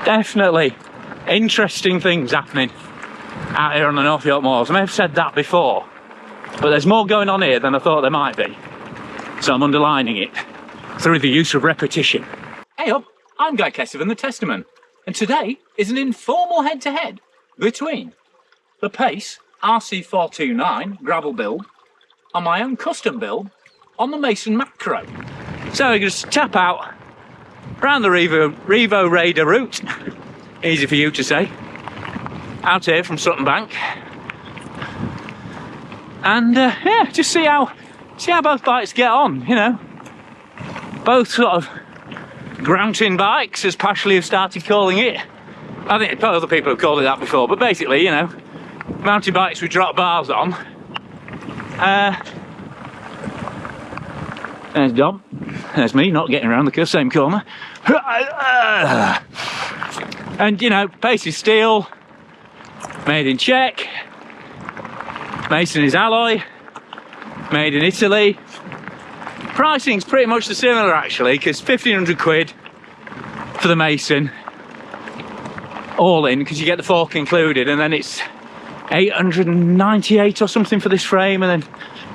Definitely interesting things happening out here on the North York Moors. I may have said that before, but there's more going on here than I thought there might be. So I'm underlining it through the use of repetition. Hey up, I'm Guy Kessivan, the Testament, and today is an informal head-to-head between the Pace RC429 gravel build and my own custom build on the Mason Macro. So we can just tap out around the Rievaulx Raider route, easy for you to say, out here from Sutton Bank, and yeah, just see how both bikes get on. You know, both sort of grouting bikes, as Pashley have started calling it. I think other people have called it that before, but basically, you know, mountain bikes with drop bars on. There's Dom. There's me, not getting around the same corner. And, you know, Pace is steel, made in Czech. Mason is alloy, made in Italy. Pricing's pretty much the similar, actually, because 1,500 quid for the Mason, all in, because you get the fork included, and then it's 898 or something for this frame, and then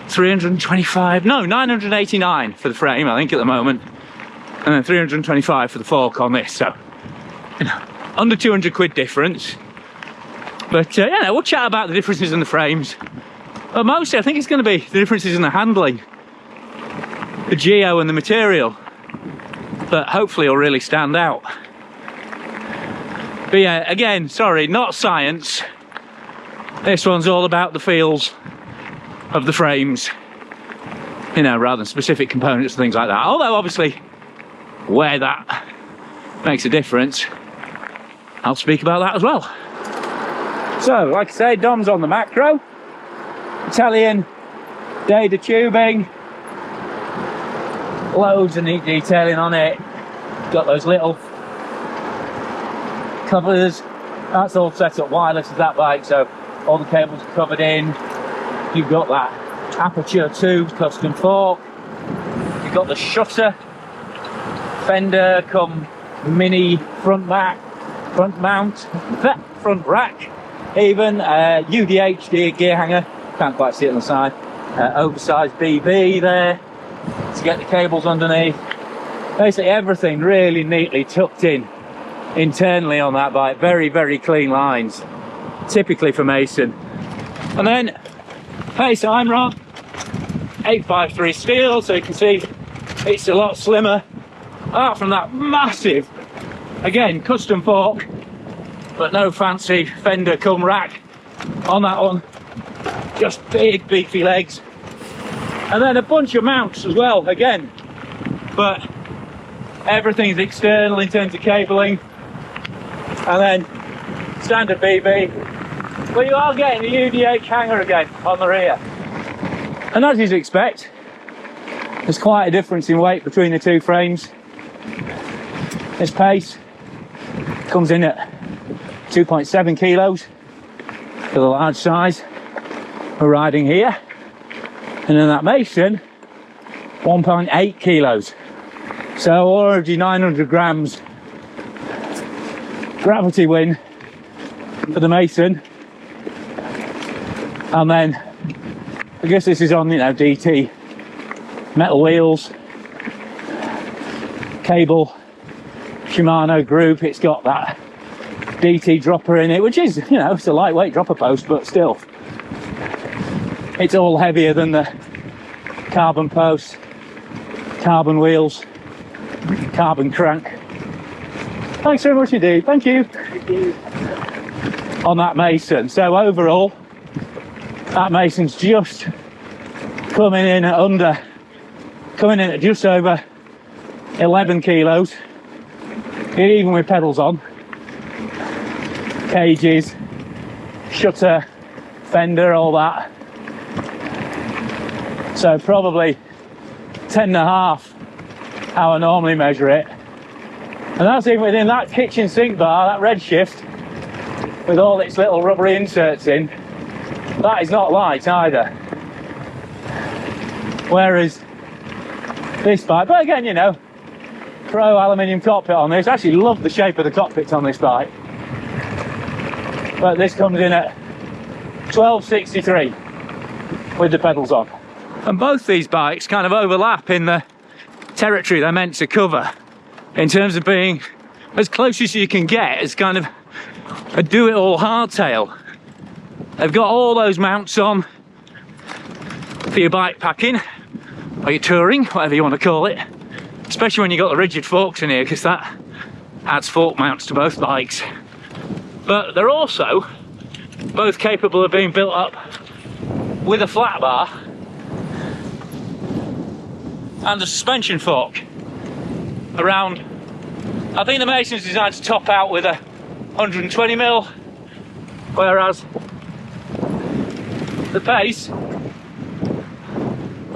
325, no, 989 for the frame, I think, at the moment, and then 325 for the fork on this. So, you know, under 200 quid difference. But you know, we'll chat about the differences in the frames, but mostly I think it's going to be the differences in the handling, the geo and the material, that hopefully will really stand out. But yeah, again, sorry, not science. This one's all about the feels of the frames, you know, rather than specific components and things like that. Although obviously where that makes a difference, I'll speak about that as well. So like I say, Dom's on the Macro, Italian Data tubing, loads of neat detailing on it. Got those little covers, that's all set up wireless as that bike, so all the cables are covered in. You've got that Aperture 2 custom fork. You've got the shutter, fender come mini front mount, front rack even, UDH gear hanger, can't quite see it on the side, oversized BB there to get the cables underneath. Basically everything really neatly tucked in internally on that bike. Very, very clean lines, typically for Mason. And then Pace iron rod, 853 steel, so you can see it's a lot slimmer. Apart from that massive, again, custom fork, but no fancy fender cum rack on that one. Just big beefy legs. And then a bunch of mounts as well, again, but everything's external in terms of cabling. And then standard BB. But you are getting the UDH hanger again on the rear. And as you'd expect, there's quite a difference in weight between the two frames. This Pace comes in at 2.7 kilos for the large size we're riding here. And then that Mason, 1.8 kilos. So already 900 grams gravity win for the Mason. And then I guess this is on, you know, DT metal wheels, cable, Shimano group. It's got that DT dropper in it, which is, you know, it's a lightweight dropper post, but still it's all heavier than the carbon post, carbon wheels, carbon crank. Thanks very much indeed, thank you. On that Mason. So overall, that Mason's just coming in at just over 11 kilos, even with pedals on, cages, shutter, fender, all that. So probably 10.5 how I normally measure it. And that's even within that kitchen sink bar, that Redshift, with all its little rubbery inserts in. That is not light either. Whereas this bike, but again, you know, Pro aluminium cockpit on this. I actually love the shape of the cockpit on this bike. But this comes in at 1263 with the pedals on. And both these bikes kind of overlap in the territory they're meant to cover, in terms of being as close as you can get as kind of a do-it-all hardtail. They've got all those mounts on for your bike packing or your touring, whatever you want to call it, especially when you've got the rigid forks in here, because that adds fork mounts to both bikes. But they're also both capable of being built up with a flat bar and a suspension fork around. I think the Mason's designed to top out with a 120mm, whereas the Pace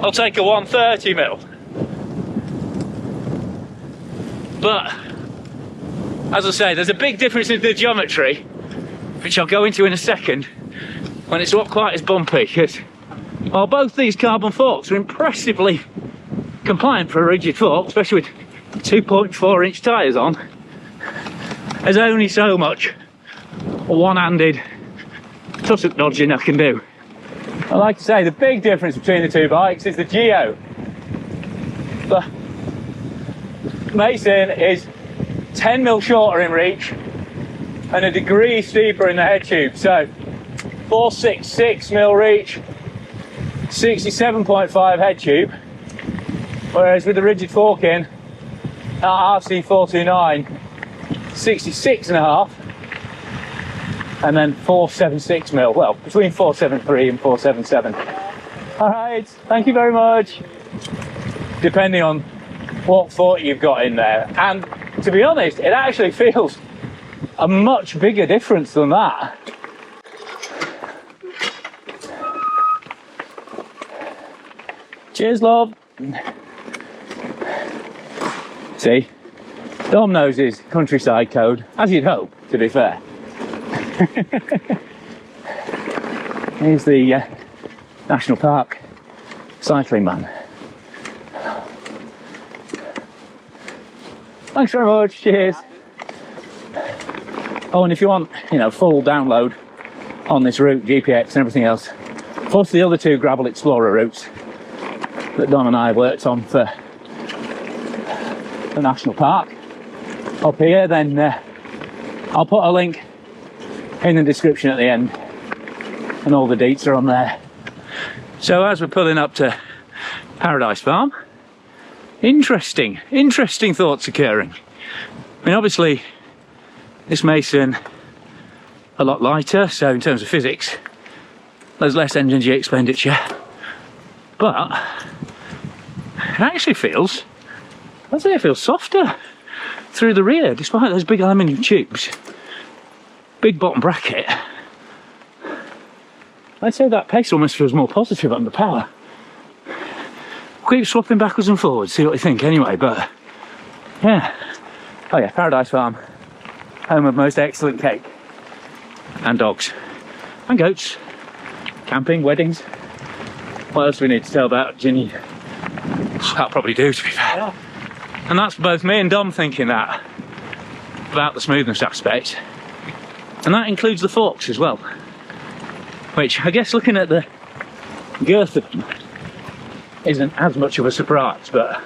will take a 130mm. But as I say, there's a big difference in the geometry, which I'll go into in a second, when it's not quite as bumpy, because while both these carbon forks are impressively compliant for a rigid fork, especially with 2.4-inch tyres on, there's only so much one-handed tussock dodging I can do. I like to say the big difference between the two bikes is the geo. The Mason is 10mm shorter in reach and a degree steeper in the head tube. So 466mm reach, 67.5 head tube. Whereas with the rigid forking, our RC429, 66.5, and then 476mm, well, between 473 and 477. All right, thank you very much. Depending on what 40 you've got in there. And to be honest, it actually feels a much bigger difference than that. Cheers, love. See, Dom knows his countryside code, as you'd hope, to be fair. Here's the National Park cycling man. Thanks very much, cheers. Oh, and if you want, you know, full download on this route, GPX and everything else, plus the other two Gravel Explorer routes that Don and I have worked on for the National Park up here, then I'll put a link in the description at the end, and all the deets are on there. So as we're pulling up to Paradise Farm, interesting thoughts occurring. I mean, obviously this Mason a lot lighter, so in terms of physics there's less energy expenditure, but it actually feels, I'd say it feels softer through the rear, despite those big aluminium tubes, big bottom bracket. I'd say that Pace almost feels more positive under power. Keep swapping backwards and forwards, see what you think anyway, but yeah. Oh yeah, Paradise Farm, home of most excellent cake and dogs and goats, camping, weddings. What else do we need to tell about Ginny? That'll probably do, to be fair. Yeah. And that's both me and Dom thinking that about the smoothness aspect, and that includes the forks as well, which I guess looking at the girth of them isn't as much of a surprise, but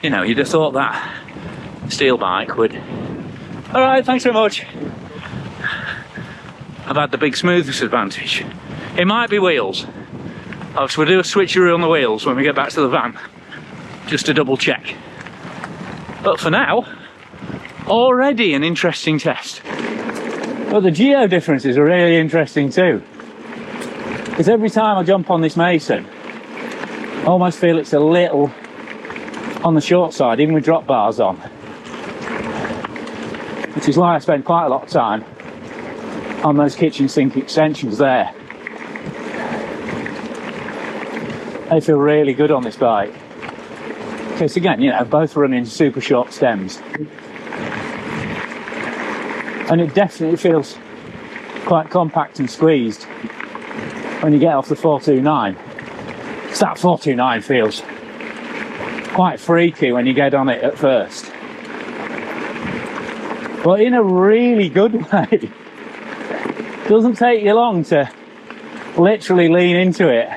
you know, you'd have thought that steel bike would. All right, thanks very much. I've had the big smoothness advantage. It might be wheels. Obviously we'll do a switcheroo on the wheels when we get back to the van, just to double check. But for now, already an interesting test. But the geo differences are really interesting too, because every time I jump on this Mason, I almost feel it's a little on the short side, even with drop bars on, which is why I spend quite a lot of time on those kitchen sink extensions there. They feel really good on this bike, because again, you know, both running super short stems, and it definitely feels quite compact and squeezed when you get off the 429. So that 429 feels quite freaky when you get on it at first, but in a really good way. It doesn't take you long to literally lean into it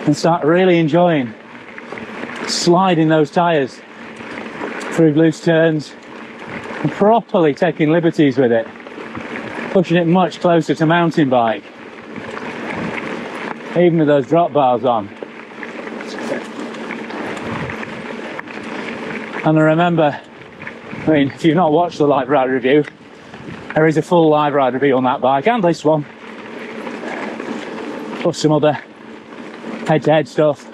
and start really enjoying sliding those tyres through loose turns and properly taking liberties with it, pushing it much closer to mountain bike, even with those drop bars on. And I remember, I mean, if you've not watched the live ride review, there is a full live ride review on that bike and this one, plus some other head-to-head stuff.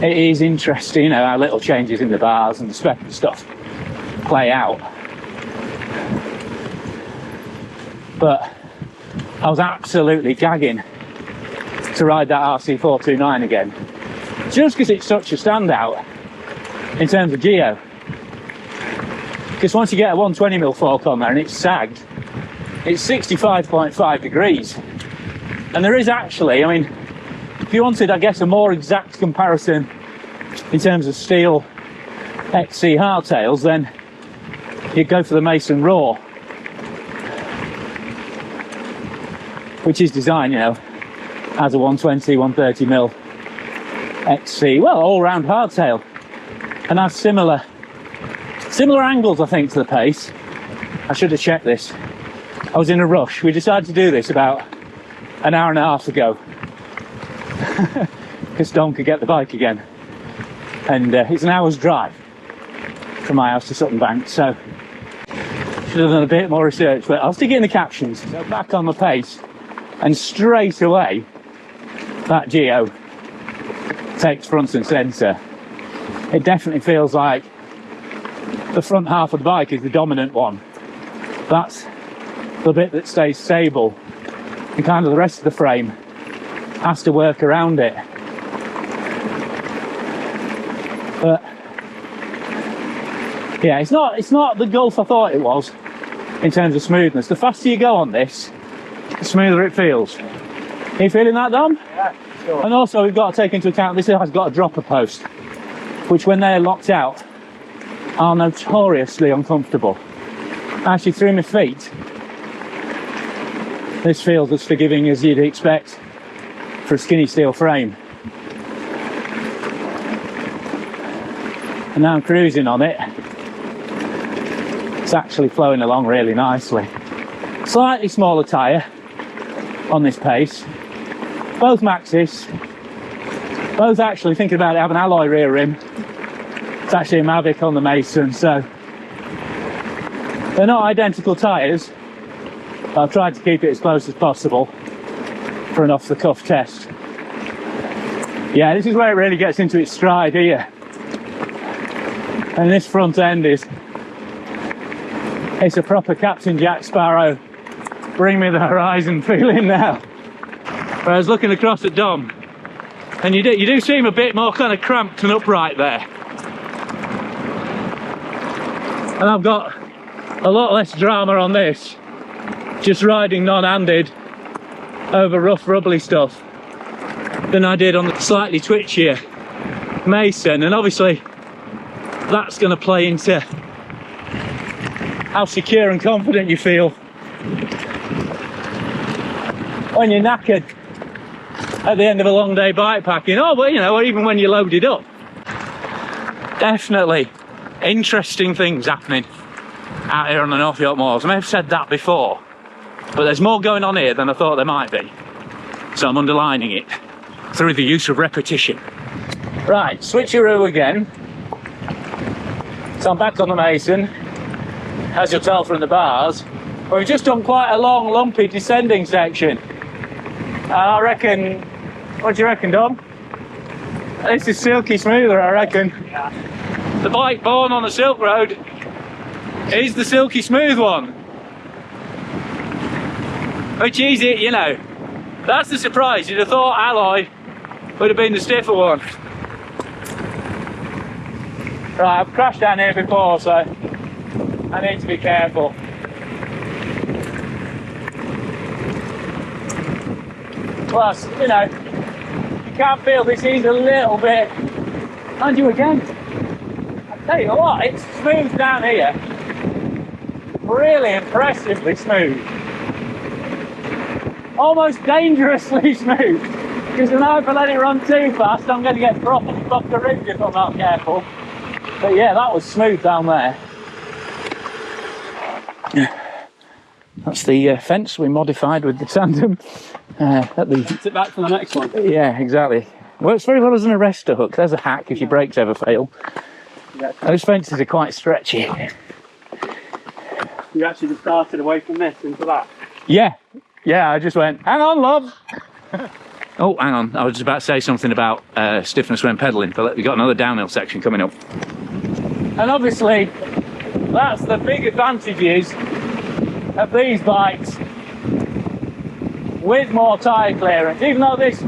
It is interesting, you know, how little changes in the bars and the spec and stuff play out. But I was absolutely gagging to ride that RC429 again, just because it's such a standout in terms of geo. Because once you get a 120mm fork on there and it's sagged, it's 65.5 degrees. And there is actually, I mean, if you wanted, I guess, a more exact comparison in terms of steel XC hardtails, then you'd go for the Mason Raw, which is designed, you know, as a 120, 130mm XC, well, all-round hardtail, and has similar angles, I think, to the Pace. I should have checked this. I was in a rush. We decided to do this about an hour and a half ago because Dom could get the bike again, and it's an hour's drive from my house to Sutton Bank, so should have done a bit more research, but I'll stick it in the captions. So back on the Pace, and straight away that geo takes front and centre. It definitely feels like the front half of the bike is the dominant one. That's the bit that stays stable, and kind of the rest of the frame has to work around it. But yeah, it's not the gulf I thought it was in terms of smoothness. The faster you go on this, the smoother it feels. Are you feeling that, Dom? Yeah, sure. And also we've got to take into account this has got a dropper post, which when they're locked out are notoriously uncomfortable. Actually, through my feet, this feels as forgiving as you'd expect for a skinny steel frame. And now I'm cruising on it. It's actually flowing along really nicely. Slightly smaller tyre on this Pace. Both Maxis. Both actually thinking about it have an alloy rear rim. It's actually a Mavic on the Mason, so they're not identical tyres. I've tried to keep it as close as possible for an off-the-cuff test. Yeah, this is where it really gets into its stride here. And this front end it's a proper Captain Jack Sparrow, bring me the horizon feeling now. But I was looking across at Dom, and you do seem a bit more kind of cramped and upright there. And I've got a lot less drama on this, just riding non-handed over rough rubbly stuff, than I did on the slightly twitchier Mason. And obviously that's going to play into how secure and confident you feel when you're knackered at the end of a long day bikepacking, but you know, or even when you're loaded up. Definitely interesting things happening out here on the North York Moors. I may have said that before, but there's more going on here than I thought there might be, so I'm underlining it through the use of repetition. Right, switcheroo again. So I'm back on the Mason, as you'll tell from the bars. We've just done quite a long, lumpy descending section. I reckon, what do you reckon, Dom? This is silky smoother, I reckon. Yeah. The bike born on the Silk Road is the silky smooth one. Which is it, you know. That's the surprise. You'd have thought alloy would have been the stiffer one. Right, I've crashed down here before, so I need to be careful. Plus, you know, you can feel this is a little bit, and you again, I tell you what, it's smooth down here, really impressively smooth, almost dangerously smooth, because I know if I let it run too fast I'm going to get properly buckarooed if I'm not careful. But yeah, that was smooth down there. That's the fence we modified with the tandem. Sit back for the next one. Yeah, exactly. Works very well as an arrestor hook. There's a hack if your brakes ever fail. Yeah. Those fences are quite stretchy. You actually just started away from this into that. Yeah, I just went, hang on, love. Oh, hang on. I was just about to say something about stiffness when pedalling, but we've got another downhill section coming up. And obviously, that's the big advantages of these bikes with more tyre clearance. Even though this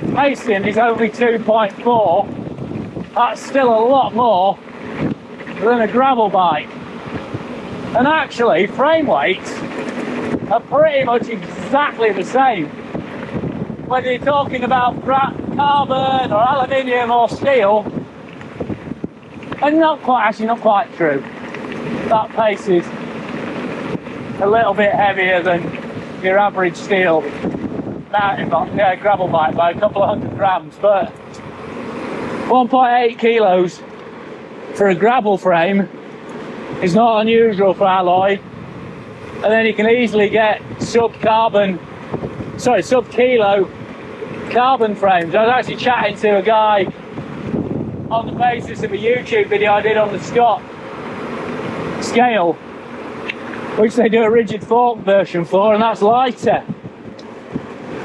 Mason is only 2.4, that's still a lot more than a gravel bike. And actually, frame weights are pretty much exactly the same. Whether you're talking about carbon or aluminium or steel, and not quite true. That pace is a little bit heavier than your average steel mountain bike, gravel bike by a couple of 100 grams, but 1.8 kilos for a gravel frame is not unusual for alloy. And then you can easily get sub-kilo carbon frames. I was actually chatting to a guy on the basis of a YouTube video I did on the Scott scale, which they do a rigid fork version for, and that's lighter,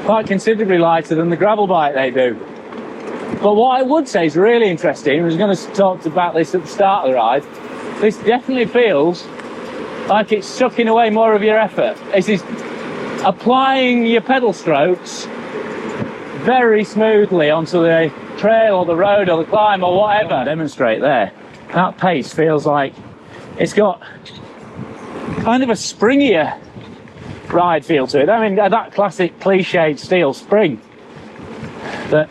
quite considerably lighter than the gravel bike they do. But what I would say is really interesting, I was going to talk about this at the start of the ride, this definitely feels like it's sucking away more of your effort. This is applying your pedal strokes very smoothly onto the trail or the road or the climb or whatever. I'll demonstrate there. That pace feels like it's got kind of a springier ride feel to it. I mean, that classic cliched steel spring that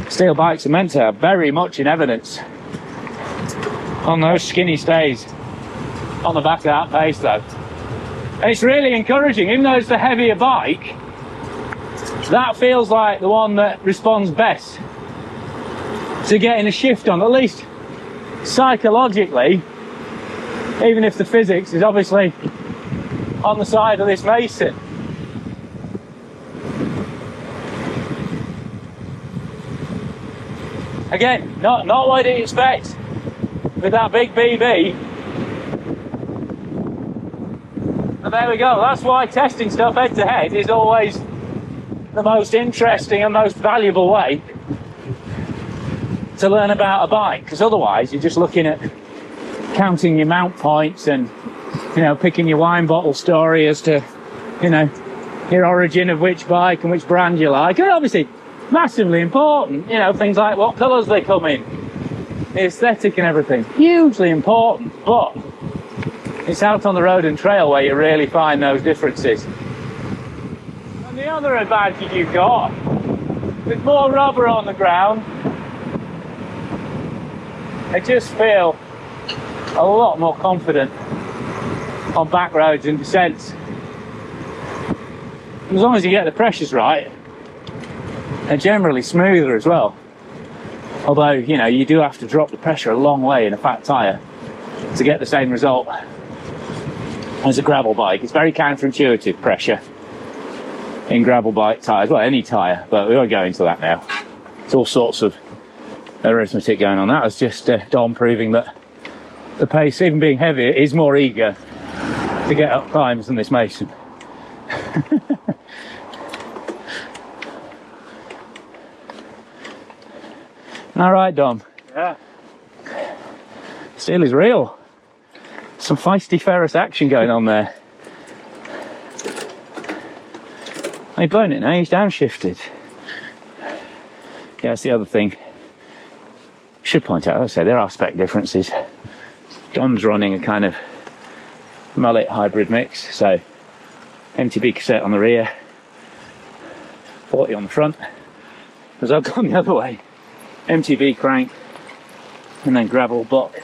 steel bikes are meant to have, very much in evidence on those skinny stays on the back of that pace though. And it's really encouraging, even though it's the heavier bike, that feels like the one that responds best to getting a shift on, at least psychologically, even if the physics is obviously on the side of this Mason. Again, not what you'd expect with that big BB. But there we go, that's why testing stuff head to head is always the most interesting and most valuable way to learn about a bike, because otherwise you're just looking at counting your mount points and, you know, picking your wine bottle story as to, you know, your origin of which bike and which brand you like. And obviously massively important, you know, things like what colours they come in, the aesthetic and everything, hugely important. But it's out on the road and trail where you really find those differences. And the other advantage you've got, with more rubber on the ground, I just feel a lot more confident on back roads and descents. As long as you get the pressures right, they're generally smoother as well. Although, you know, you do have to drop the pressure a long way in a fat tyre to get the same result as a gravel bike. It's very counterintuitive, pressure in gravel bike tyres, well, any tyre, but we won't go into that now. It's all sorts of arithmetic going on. That was just Dom proving that the pace, even being heavier, is more eager to get up climbs than this Mason. All right, Dom. Yeah. Steel is real. Some feisty ferrous action going on there. Oh, he's blown it now, he's downshifted. Yeah, that's the other thing. Should point out, as I say, there are spec differences. Dom's running a kind of mullet hybrid mix, so MTB cassette on the rear, 40 on the front, as I've gone the other way, MTB crank, and then gravel block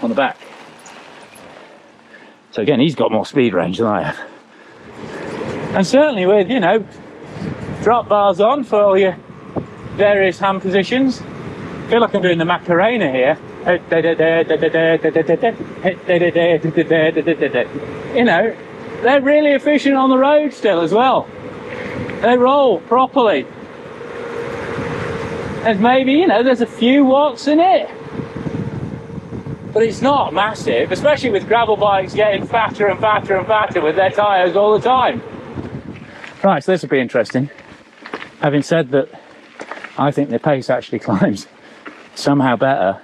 on the back. So again, he's got more speed range than I have. And certainly with, you know, drop bars on for all your various hand positions. I feel like I'm doing the Macarena here. You know, they're really efficient on the road still as well. They roll properly. And maybe, you know, there's a few watts in it, but it's not massive, especially with gravel bikes getting fatter and fatter and fatter with their tyres all the time. Right, so this will be interesting. Having said that, I think the pace actually climbs somehow better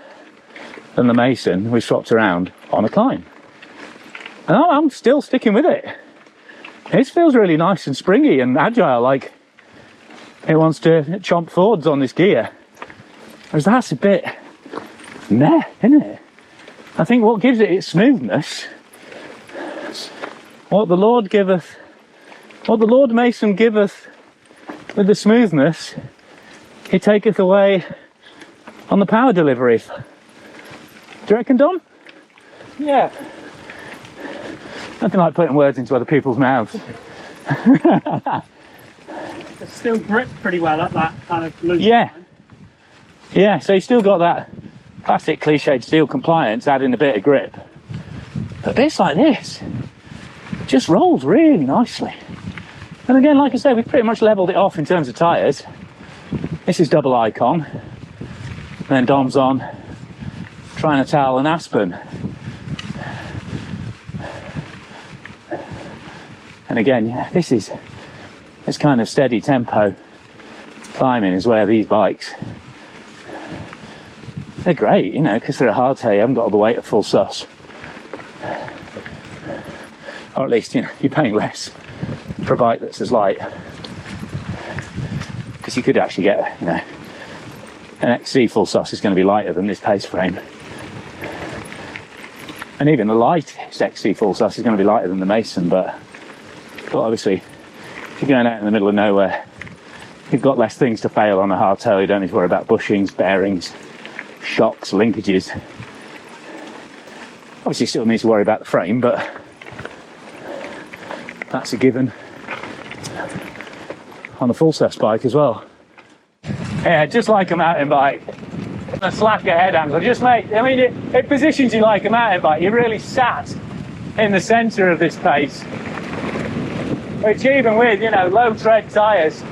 than the Mason we swapped around on a climb. And I'm still sticking with it. It feels really nice and springy and agile, like it wants to chomp forwards on this gear. Whereas that's a bit meh, isn't it? I think what gives it its smoothness, what the Lord Mason giveth with the smoothness, he taketh away on the power delivery. Do you reckon, Dom? Yeah. Nothing like putting words into other people's mouths. It's still gripped pretty well at that kind of loose. Yeah. Yeah, so you still got that classic cliched steel compliance, adding a bit of grip. But bits like this just rolls really nicely. And again, like I said, we've pretty much levelled it off in terms of tyres. This is double Icon. And then Dom's on Trinatal and Aspen. And again, yeah, this kind of steady tempo climbing is where these bikes, they're great, you know, because they're a hardtail, you haven't got all the weight of full sus. Or at least, you know, you're paying less for a bike that's as light. Because you could actually get, you know, an XC full sus is going to be lighter than this pace frame. And even the lightest XC full sus is going to be lighter than the Mason, but obviously, if you're going out in the middle of nowhere, you've got less things to fail on a hardtail. You don't need to worry about bushings, bearings, shocks, linkages. Obviously, you still need to worry about the frame, but that's a given on the full sus bike as well. Yeah, just like a mountain bike, a slacker head angle. It positions you like a mountain bike. You're really sat in the centre of this pace, which even with, you know, low tread tyres,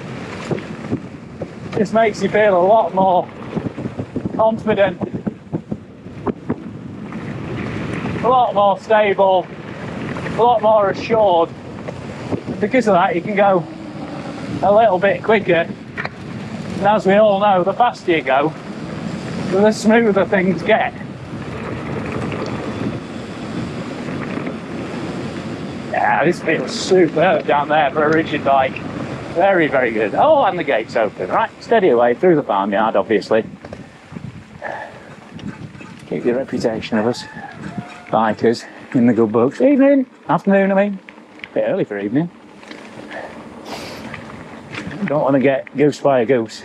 just makes you feel a lot more confident, a lot more stable, a lot more assured. Because of that, you can go a little bit quicker. And as we all know, the faster you go, the smoother things get. Yeah, this feels superb down there for a rigid bike. Very, very good. Oh, and the gate's open. Right, steady away through the farmyard, obviously. Keep the reputation of us bikers in the good books. Evening, afternoon, I mean. A bit early for evening. Don't want to get goosed by a goose.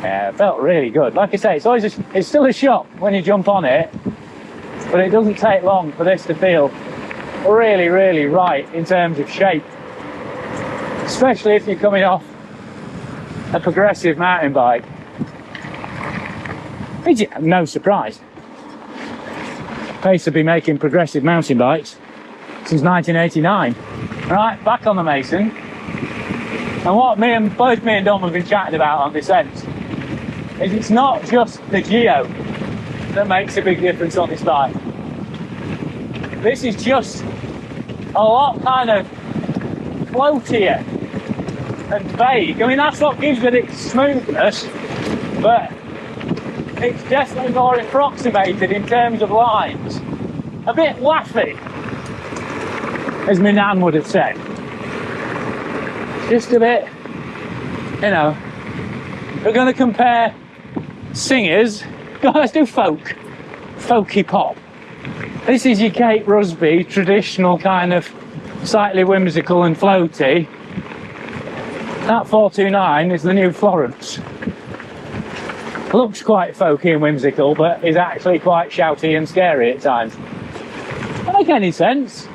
Yeah, it felt really good. Like I say, it's still a shock when you jump on it, but it doesn't take long for this to feel really, really right in terms of shape. Especially if you're coming off a progressive mountain bike. It's no surprise. Pace have been making progressive mountain bikes since 1989. Right, back on the Mason. And what both me and Dom have been chatting about on this end is it's not just the geo that makes a big difference on this bike. This is just a lot kind of floatier and vague. I mean, that's what gives it its smoothness, but it's definitely more approximated in terms of lines. A bit waffy, as my nan would have said. Just a bit, you know, we're going to compare singers. Let's do folk. Folky pop. This is your Kate Rusby, traditional kind of slightly whimsical and floaty. That 429 is the new Florence. Looks quite folky and whimsical, but is actually quite shouty and scary at times. Doesn't make any sense.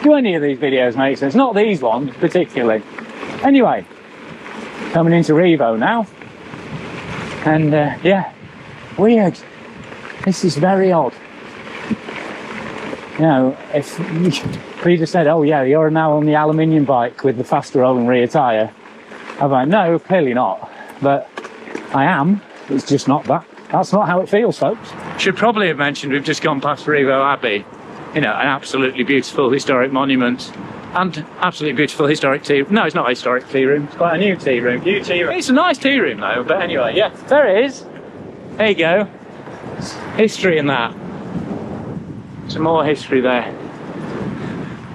Do any of these videos make sense? Not these ones particularly. Anyway, coming into Rievaulx now. And yeah, weird. This is very odd. You know, if Peter said, oh yeah, you're now on the aluminium bike with the faster rolling rear tyre, I'm like, no, clearly not. But I am. It's just not that. That's not how it feels, folks. Should probably have mentioned we've just gone past Rievaulx Abbey. You know, an absolutely beautiful historic monument. And absolutely beautiful historic tea room. No, it's not a historic tea room. It's quite a new tea room. New tea room. It's a nice tea room though, but anyway, yeah. There it is. There you go. History in that. Some more history there.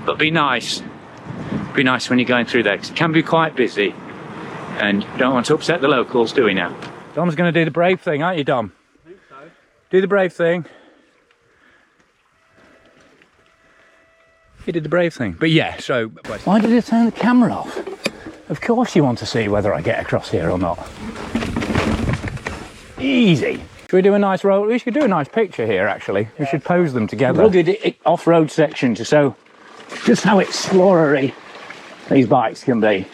But be nice. Be nice when you're going through there, because it can be quite busy. And you don't want to upset the locals, do we now? Dom's going to do the brave thing, aren't you, Dom? I think so. Do the brave thing. He did the brave thing. But yeah, so... Why did he turn the camera off? Of course you want to see whether I get across here or not. Easy. Should we do a nice roll? We should do a nice picture here, actually. Yeah. We should pose them together. Rugged off-road section to show just how explorery these bikes can be.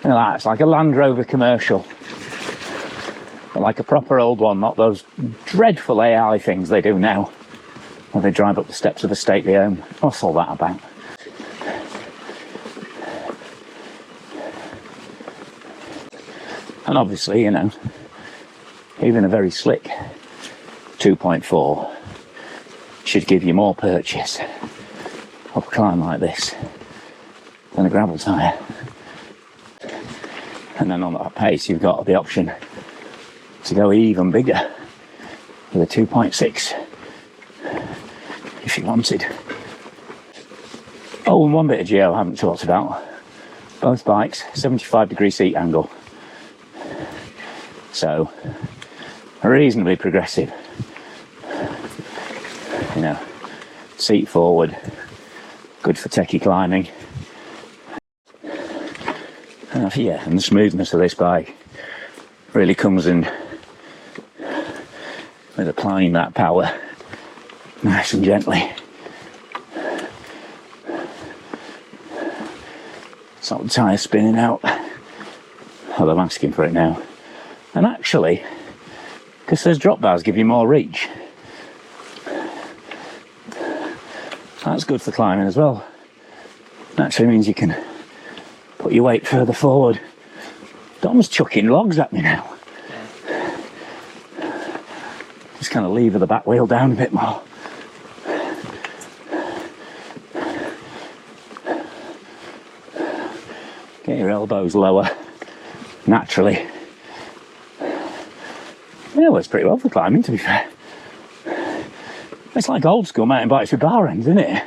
Look at that, it's like a Land Rover commercial. But like a proper old one, not those dreadful AI things they do now. Where they drive up the steps of a stately home. What's all that about? And obviously, you know, even a very slick 2.4 should give you more purchase up a climb like this than a gravel tyre. And then on that pace, you've got the option to go even bigger with a 2.6 if you wanted. Oh, and one bit of geo I haven't talked about. Both bikes, 75-degree seat angle. So, reasonably progressive. You know, seat forward, good for techie climbing. Yeah, and the smoothness of this bike really comes in with applying that power nice and gently. It's not the tyre spinning out, although I'm asking for it now. And actually, because those drop bars give you more reach, that's good for climbing as well. It actually means you can put your weight further forward. Dom's chucking logs at me now. Just kind of lever the back wheel down a bit more. Get your elbows lower, naturally. Yeah, well, it's pretty well for climbing, to be fair. It's like old school mountain bikes with bar ends, isn't it?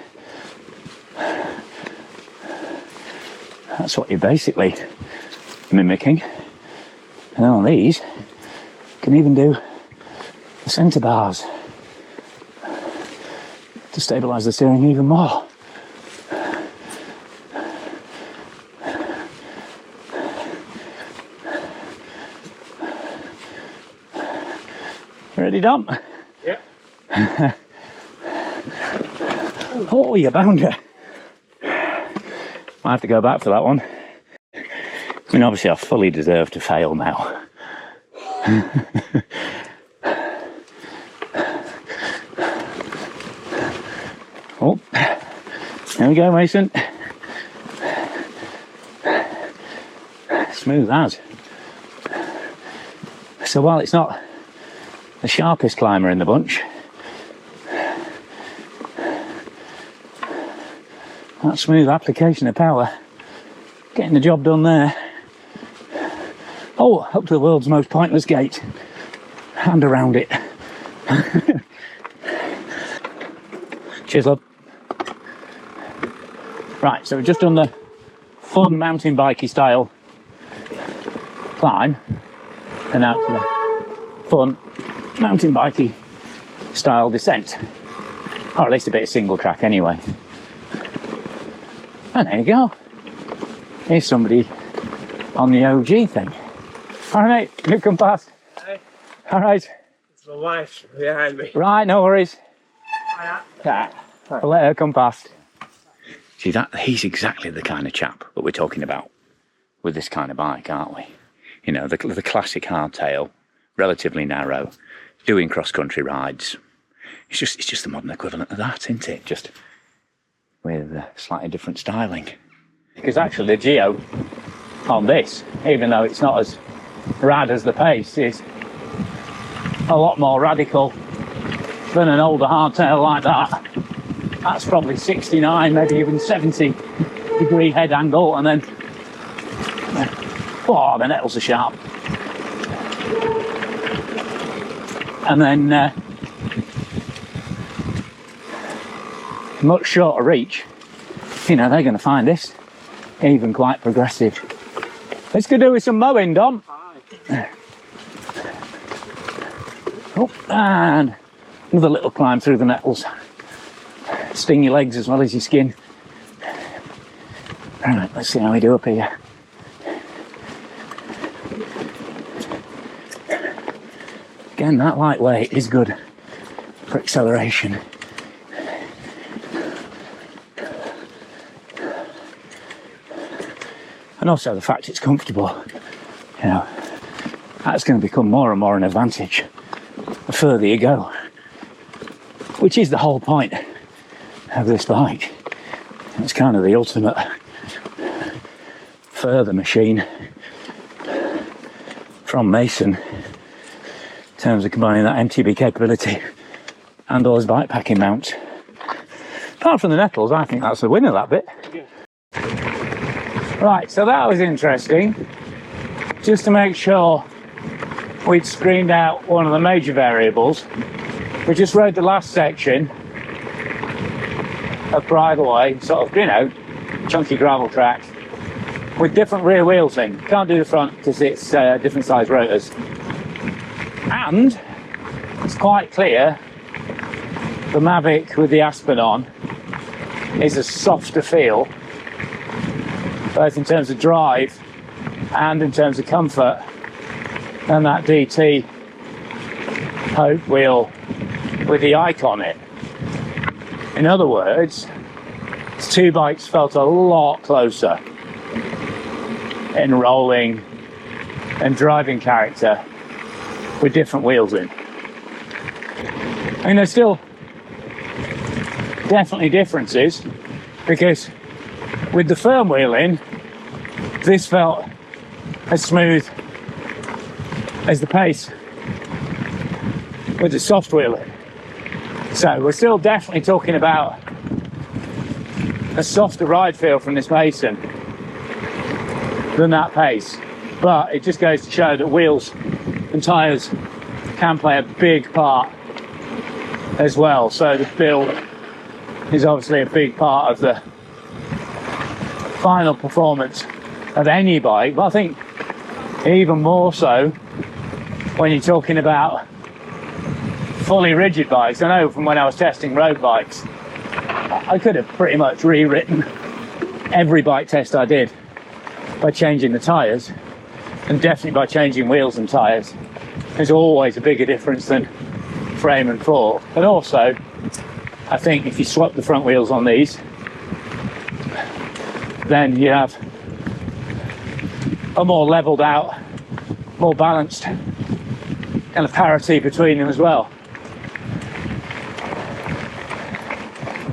That's what you're basically mimicking. And then on these, you can even do the centre bars to stabilise the steering even more. Ready, Dom? Yeah. Oh, you bounder. I have to go back for that one. I mean, obviously I fully deserve to fail now. Oh, there we go, Mason. Smooth as. So while it's not the sharpest climber in the bunch, that smooth application of power, getting the job done there. Oh, up to the world's most pointless gate, and around it. Cheers, love. Right, so we've just done the fun mountain bikey style climb, and now to the fun mountain bikey style descent, or at least a bit of single track anyway. And there you go. Here's somebody on the OG thing. All right, mate, you come past. Hey. All right. It's my wife behind me. Right, no worries. Hiya. Yeah, I'll let her come past. See, he's exactly the kind of chap that we're talking about with this kind of bike, aren't we? You know, the classic hardtail, relatively narrow, doing cross-country rides. It's just the modern equivalent of that, isn't it? Just with slightly different styling. Because actually the Geo on this, even though it's not as rad as the Pace, is a lot more radical than an older hardtail like that. That's probably 69, maybe even 70 degree head angle, and then oh, the nettles are sharp. And then much shorter reach. You know, they're going to find this even quite progressive. Let's go do with some mowing, Dom. Oh, and another little climb through the nettles. Sting your legs as well as your skin. All right, let's see how we do up here. Again, that lightweight is good for acceleration. And also the fact it's comfortable, you know, that's going to become more and more an advantage the further you go, which is the whole point of this bike. It's kind of the ultimate further machine from Mason in terms of combining that MTB capability and those bike packing mounts. Apart from the nettles, I think that's the winner, that bit. Right, so that was interesting. Just to make sure we'd screened out one of the major variables, we just rode the last section of Rievaulx, sort of, you know, chunky gravel track with different rear wheels in. Can't do the front because it's different size rotors. And it's quite clear the Mavic with the Aspen on is a softer feel, both in terms of drive and in terms of comfort, than that DT Hope wheel with the Icon in. In other words, these two bikes felt a lot closer in rolling and driving character with different wheels in. I mean, there's still definitely differences, because with the firm wheel in, this felt as smooth as the Pace with the soft wheel in. So we're still definitely talking about a softer ride feel from this Mason than that Pace, but it just goes to show that wheels and tyres can play a big part as well. So the build is obviously a big part of the final performance of any bike, but I think even more so when you're talking about fully rigid bikes. I know from when I was testing road bikes, I could have pretty much rewritten every bike test I did by changing the tyres, and definitely by changing wheels and tyres. There's always a bigger difference than frame and fork. And also, I think if you swap the front wheels on these, then you have a more levelled out, more balanced kind of parity between them as well.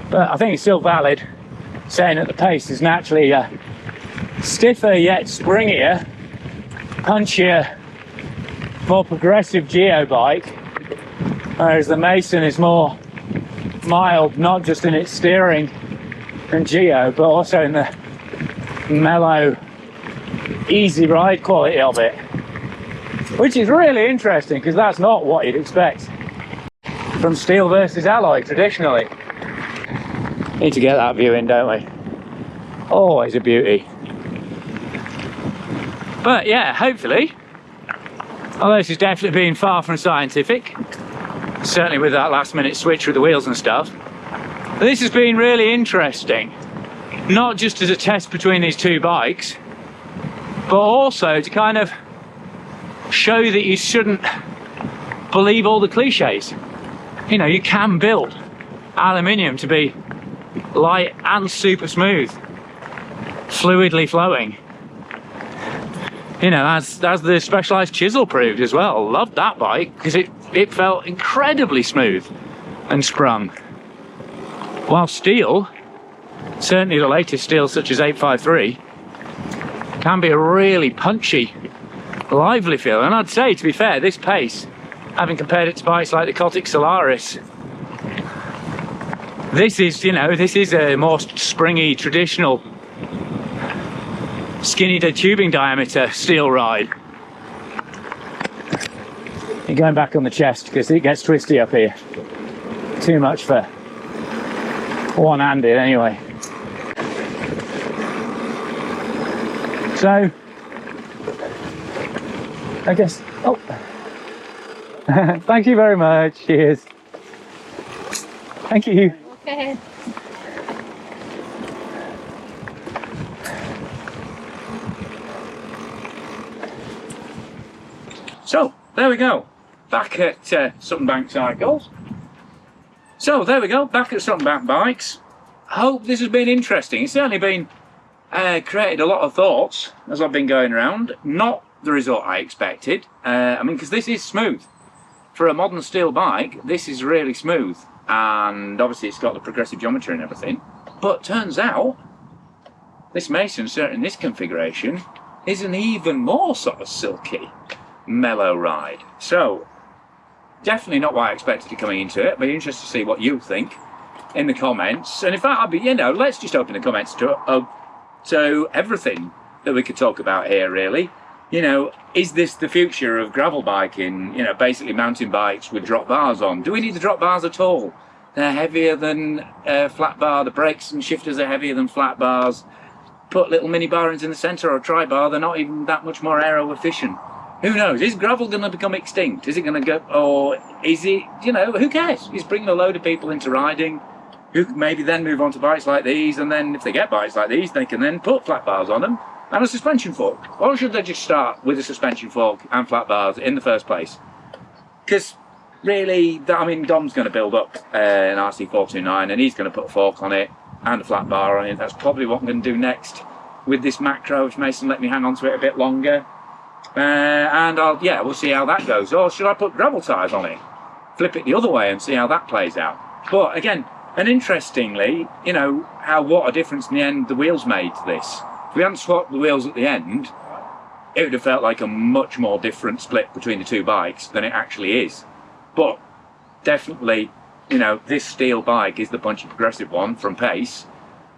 But I think it's still valid saying that the Pace is naturally a stiffer yet springier, punchier, more progressive geo bike, whereas the Mason is more mild, not just in its steering and geo, but also in the mellow, easy ride quality of it, which is really interesting because that's not what you'd expect from steel versus alloy traditionally. Need to get that view in, don't we? Always a beauty. But yeah, hopefully, although this has definitely been far from scientific, certainly with that last minute switch with the wheels and stuff, this has been really interesting, not just as a test between these two bikes, but also to kind of show that you shouldn't believe all the cliches. You know, you can build aluminium to be light and super smooth, fluidly flowing. You know, as the Specialized chisel proved as well. Loved that bike because it felt incredibly smooth and sprung. While steel, certainly the latest steel such as 853, can be a really punchy, lively feel. And I'd say, to be fair, this pace, having compared it to bikes like the Cotic Solaris, this is, you know, this is a more springy, traditional, skinny to tubing diameter steel ride. You're going back on the chest because it gets twisty up here. Too much for one-handed anyway. So, I guess, oh, thank you very much, cheers. Thank you. Okay. So, there we go, back at Sutton Bank Cycles. So, there we go, back at Sutton Bank Bikes. I hope this has been interesting. It's certainly been created a lot of thoughts as I've been going around. Not the result I expected. I mean, because this is smooth. For a modern steel bike, this is really smooth. And obviously it's got the progressive geometry and everything. But turns out, this Mason, certainly in this configuration, is an even more sort of silky, mellow ride. So, definitely not what I expected it coming into it. Be interested to see what you think in the comments. And in fact, I'll be, you know, let's just open the comments to everything that we could talk about here, really. You know, is this the future of gravel biking? You know, basically mountain bikes with drop bars on. Do we need the drop bars at all? They're heavier than flat bar. The brakes and shifters are heavier than flat bars. Put little mini bearings in the centre or a tri-bar, they're not even that much more aero efficient. Who knows? Is gravel going to become extinct? Is it going to go, or is it, you know, who cares? It's bringing a load of people into riding who maybe then move on to bikes like these, and then if they get bikes like these, they can then put flat bars on them and a suspension fork. Or should they just start with a suspension fork and flat bars in the first place? Because really, I mean, Dom's going to build up an RC429 and he's going to put a fork on it and a flat bar on it. That's probably what I'm going to do next with this macro, which Mason let me hang on to it a bit longer. And we'll see how that goes. Or should I put gravel tyres on it? Flip it the other way and see how that plays out. But again, and interestingly, you know, what a difference in the end the wheels made to this. If we hadn't swapped the wheels at the end, it would have felt like a much more different split between the two bikes than it actually is. But definitely, you know, this steel bike is the punchy progressive one from Pace,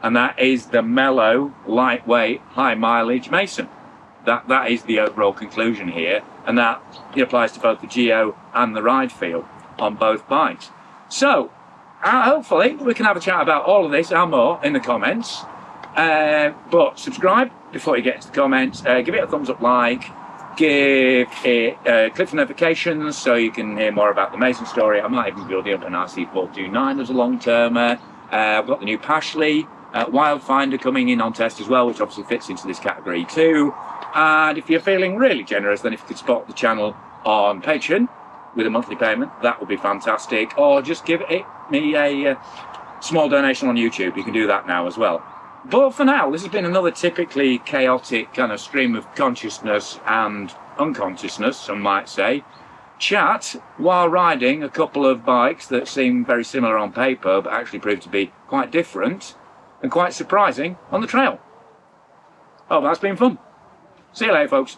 and that is the mellow, lightweight, high mileage Mason. That is the overall conclusion here, and that applies to both the Geo and the ride feel on both bikes. So, hopefully we can have a chat about all of this and more in the comments. But subscribe before you get into the comments. Give it a thumbs up, like. Give it click for notifications so you can hear more about the Mason story. I might even build up an RC429 as a long-termer. I've got the new Pashley Wildfinder coming in on test as well, which obviously fits into this category too. And if you're feeling really generous, then if you could support the channel on Patreon with a monthly payment, that would be fantastic. Or just give me a small donation on YouTube. You can do that now as well. But for now, this has been another typically chaotic kind of stream of consciousness and unconsciousness, some might say. Chat while riding a couple of bikes that seem very similar on paper, but actually proved to be quite different and quite surprising on the trail. Oh, that's been fun. See you later, folks.